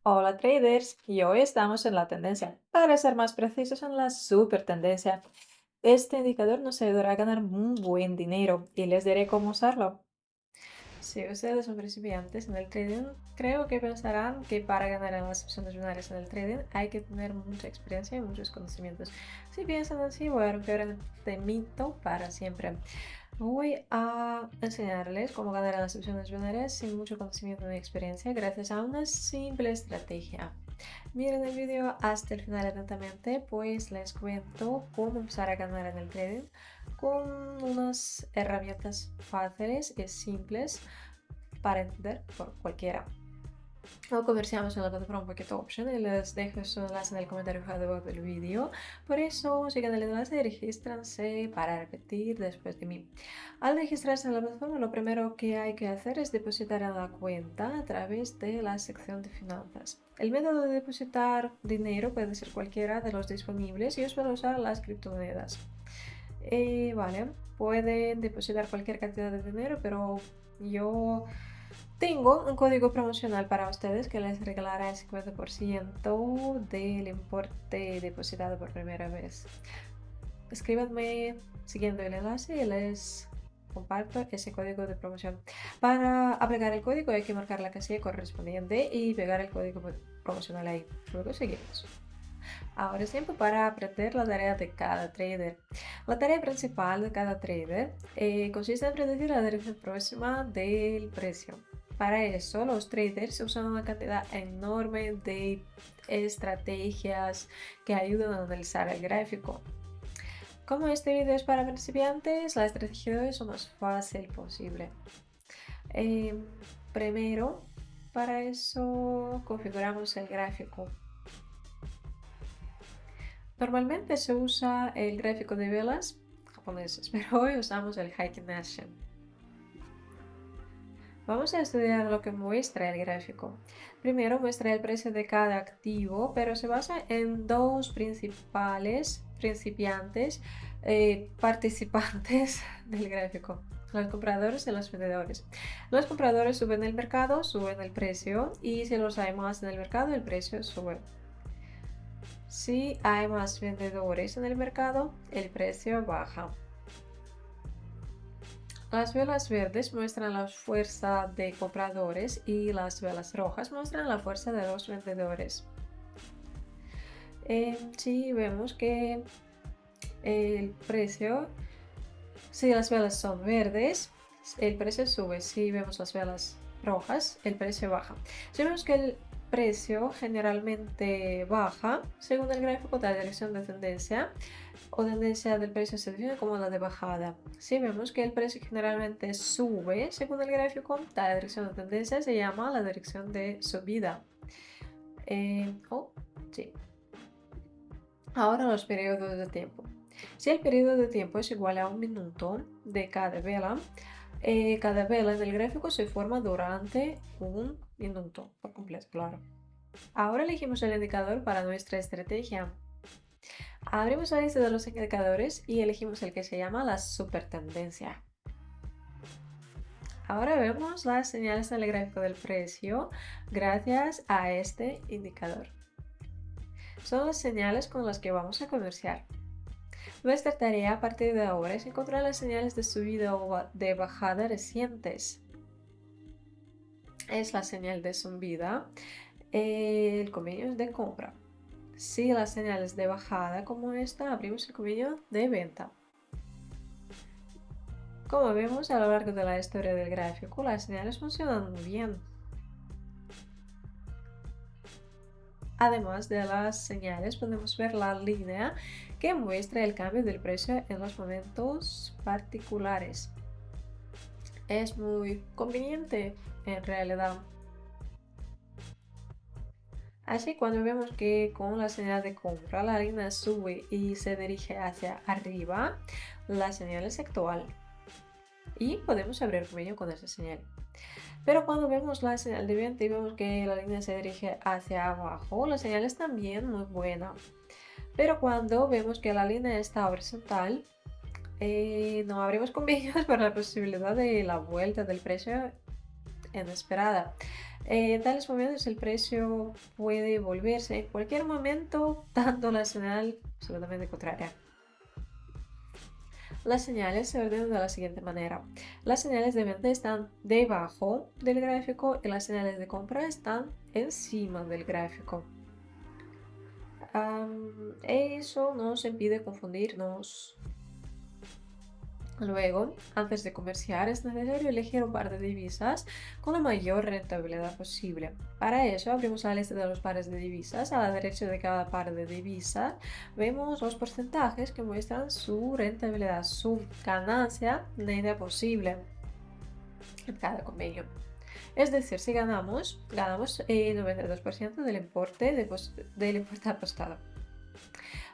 Hola traders, y hoy estamos en la tendencia. Para ser más precisos, en la super tendencia. Este indicador nos ayudará a ganar un buen dinero y les diré cómo usarlo. Si ustedes son principiantes en el trading, creo que pensarán que para ganar en las opciones binarias en el trading hay que tener mucha experiencia y muchos conocimientos. Si piensan así, voy a romper este mito para siempre. Voy a enseñarles cómo ganar en las opciones binarias sin mucho conocimiento ni experiencia gracias a una simple estrategia. Miren el video hasta el final atentamente, pues les cuento cómo empezar a ganar en el trading con unas herramientas fáciles y simples para entender por cualquiera. O comerciamos en la plataforma Pocket Option y les dejo su enlace en el comentario debajo del vídeo. Por eso, sigan el enlace y regístrense para repetir después de mí. Al registrarse en la plataforma, lo primero que hay que hacer es depositar en la cuenta a través de la sección de finanzas. El método de depositar dinero puede ser cualquiera de los disponibles y yo suelo usar las criptomonedas. Vale, pueden depositar cualquier cantidad de dinero, pero yo tengo un código promocional para ustedes que les regalará el 50% del importe depositado por primera vez. Escríbanme siguiendo el enlace y les comparto ese código de promoción. Para aplicar el código hay que marcar la casilla correspondiente y pegar el código promocional ahí. Luego seguimos. Ahora es tiempo para aprender la tarea de cada trader. La tarea principal de cada trader consiste en predecir la dirección próxima del precio. Para eso, los traders usan una cantidad enorme de estrategias que ayudan a analizar el gráfico. Como este video es para principiantes, la estrategia de hoy es lo más fácil posible. Eh, Primero, para eso configuramos el gráfico. Normalmente se usa el gráfico de velas japoneses, pero hoy usamos el Heikin Nation. Vamos a estudiar lo que muestra el gráfico. Primero muestra el precio de cada activo, pero se basa en dos principiantes participantes del gráfico. Los compradores y los vendedores. Los compradores suben el mercado, suben el precio, y si los hay más en el mercado, el precio sube. Si hay más vendedores en el mercado, el precio baja. Las velas verdes muestran la fuerza de compradores y las velas rojas muestran la fuerza de los vendedores. Si vemos que el precio, si las velas son verdes, el precio sube. Si vemos las velas rojas, el precio baja. Si vemos que el precio generalmente baja, según el gráfico de la dirección de tendencia o tendencia del precio se define como la de bajada. Si vemos que el precio generalmente sube, según el gráfico, la dirección de tendencia se llama la dirección de subida. Sí. Ahora los periodos de tiempo. Si el periodo de tiempo es igual a 1 minuto de cada vela en el gráfico se forma durante 1 minuto por completo, claro. Ahora elegimos el indicador para nuestra estrategia. Abrimos la lista de los indicadores y elegimos el que se llama la supertendencia. Ahora vemos las señales del gráfico del precio gracias a este indicador. Son las señales con las que vamos a comerciar. Nuestra tarea a partir de ahora es encontrar las señales de subida o de bajada recientes. Es la señal de subida, el convenio de compra. Si las señales de bajada como esta, abrimos el convenio de venta. Como vemos a lo largo de la historia del gráfico, las señales funcionan muy bien. Además de las señales, podemos ver la línea que muestra el cambio del precio en los momentos particulares. Es muy conveniente en realidad. Así, cuando vemos que con la señal de compra la línea sube y se dirige hacia arriba, la señal es actual y podemos abrir el convenio con esa señal. Pero cuando vemos la señal de venta y vemos que la línea se dirige hacia abajo, la señal es también muy buena. Pero cuando vemos que la línea está horizontal, no abrimos convenios por la posibilidad de la vuelta del precio inesperada. En tales momentos el precio puede volverse en cualquier momento, dando la señal absolutamente contraria. Las señales se ordenan de la siguiente manera. Las señales de venta están debajo del gráfico y las señales de compra están encima del gráfico. Eso nos impide confundirnos. Luego, antes de comerciar, es necesario elegir un par de divisas con la mayor rentabilidad posible. Para eso, abrimos la lista de los pares de divisas. A la derecha de cada par de divisas vemos los porcentajes que muestran su rentabilidad, su ganancia neta posible en cada convenio. Es decir, si ganamos el 92% del importe apostado.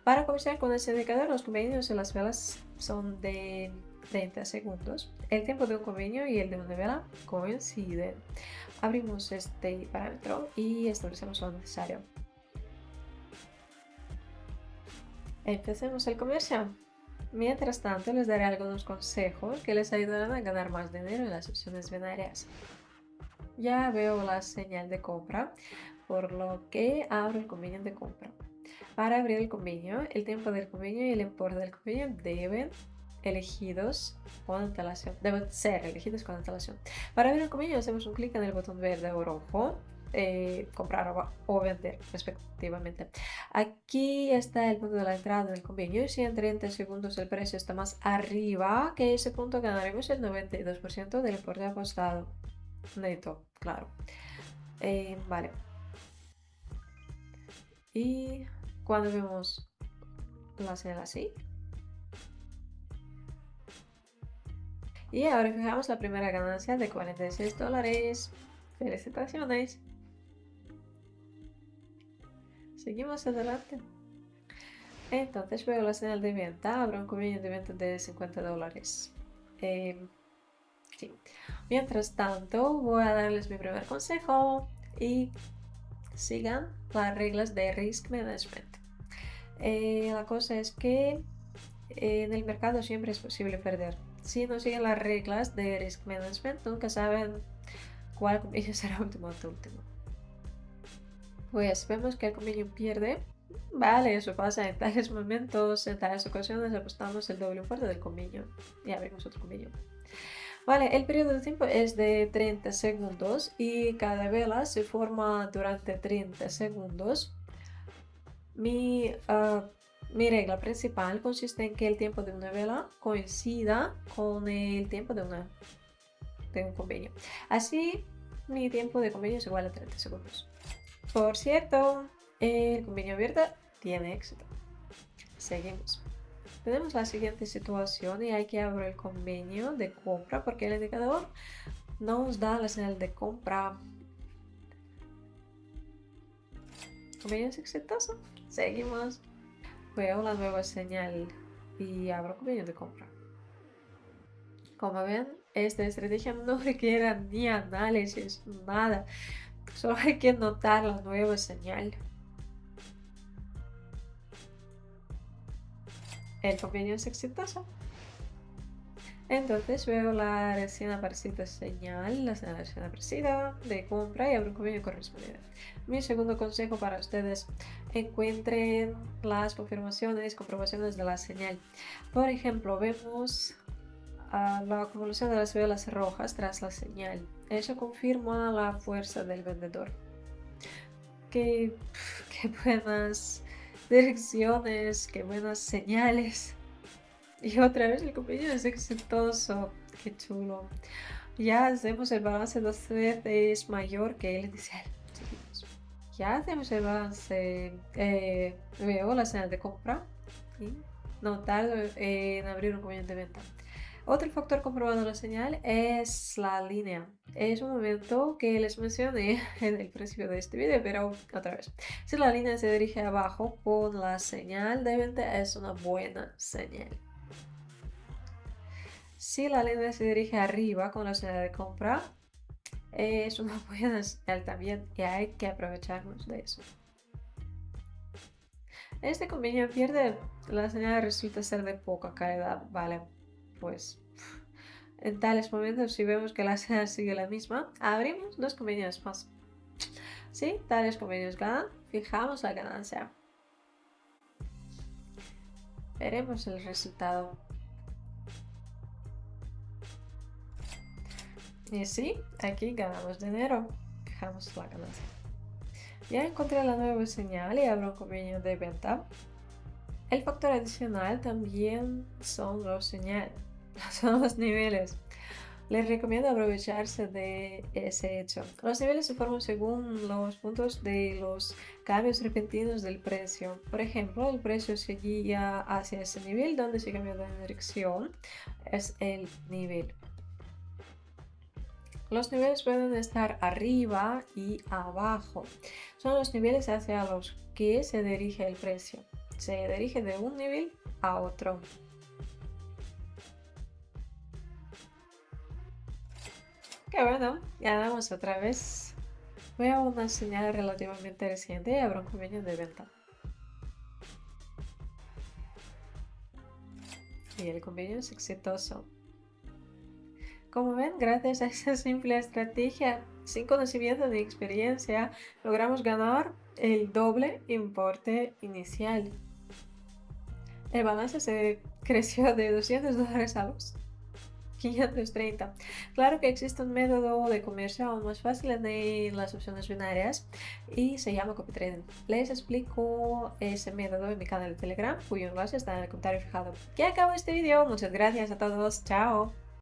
Para comenzar con este indicador, los convenios en las velas son de 30 segundos. El tiempo de un convenio y el de una vela coinciden. Abrimos este parámetro y establecemos lo necesario. Empecemos el comercio. Mientras tanto, les daré algunos consejos que les ayudarán a ganar más dinero en las opciones binarias. Ya veo la señal de compra, por lo que abro el convenio de compra. Para abrir el convenio, el tiempo del convenio y el importe del convenio deben ser elegidos con antelación. Para abrir el convenio hacemos un clic en el botón verde o rojo, comprar o vender respectivamente. Aquí está el punto de la entrada del convenio y si en 30 segundos el precio está más arriba que ese punto, ganaremos el 92% del importe apostado. Neto, claro. Vale. Y cuando vemos la señal así. Y ahora fijamos la primera ganancia de $46. Felicitaciones. Seguimos adelante. Entonces veo la señal de venta. Abro un convenio de venta de $50. Sí. Mientras tanto, voy a darles mi primer consejo y sigan las reglas de Risk Management. La cosa es que en el mercado siempre es posible perder. Si no siguen las reglas de Risk Management, nunca saben cuál convenio será último ante último. Pues vemos que el convenio pierde. Vale, eso pasa en tales momentos, en tales ocasiones apostamos el doble importe del convenio y abrimos otro convenio. Vale, el periodo de tiempo es de 30 segundos y cada vela se forma durante 30 segundos. Mi regla principal consiste en que el tiempo de una vela coincida con el tiempo de un convenio. Así, mi tiempo de convenio es igual a 30 segundos. Por cierto, el convenio abierto tiene éxito. Seguimos. Tenemos la siguiente situación y hay que abrir el convenio de compra porque el indicador nos da la señal de compra. ¿Convenio es exitoso? Seguimos. Veo la nueva señal y abro convenio de compra. Como ven, esta estrategia no requiere ni análisis, nada. Solo hay que notar la nueva señal. El convenio es exitoso. Entonces veo la recién aparecida señal, la señal recién aparecida de compra y abro un convenio correspondiente. Mi segundo consejo para ustedes: encuentren las confirmaciones, comprobaciones de la señal. Por ejemplo, vemos la acumulación de las velas rojas tras la señal. Eso confirma la fuerza del vendedor. Qué buenas direcciones, qué buenas señales. Y otra vez el convenio es exitoso. Qué chulo. Ya hacemos el balance 2 veces mayor que el inicial. Ya hacemos el balance. Veo la señal de compra y no tardo en abrir un convenio de venta. Otro factor comprobado en la señal es la línea. Es un momento que les mencioné en el principio de este video, pero otra vez. Si la línea se dirige abajo con la señal de venta, es una buena señal. Si la línea se dirige arriba con la señal de compra, es una buena señal también y hay que aprovecharnos de eso. Este convenio pierde, la señal resulta ser de poca calidad, vale, pues en tales momentos, si vemos que la señal sigue la misma, abrimos dos convenios más. Si tales convenios ganan, fijamos la ganancia. Veremos el resultado. Y sí, aquí ganamos dinero. Fijamos la ganancia. Ya encontré la nueva señal y abro un convenio de venta. El factor adicional también son son los niveles. Les recomiendo aprovecharse de ese hecho. Los niveles se forman según los puntos de los cambios repentinos del precio. Por ejemplo, el precio seguía hacia ese nivel donde se cambió de dirección. Es el nivel. Los niveles pueden estar arriba y abajo. Son los niveles hacia los que se dirige el precio. Se dirige de un nivel a otro. Qué bueno, ganamos otra vez. Veo una señal relativamente reciente y abro un convenio de venta. Y el convenio es exitoso. Como ven, gracias a esa simple estrategia, sin conocimiento ni experiencia, logramos ganar el doble importe inicial. El balance se creció de $200 a los 530. Claro que existe un método de comercio aún más fácil en las opciones binarias y se llama copy trading. Les explico ese método en mi canal de Telegram, cuyo enlace está en el comentario fijado. Que acabo este video. Muchas gracias a todos. Chao.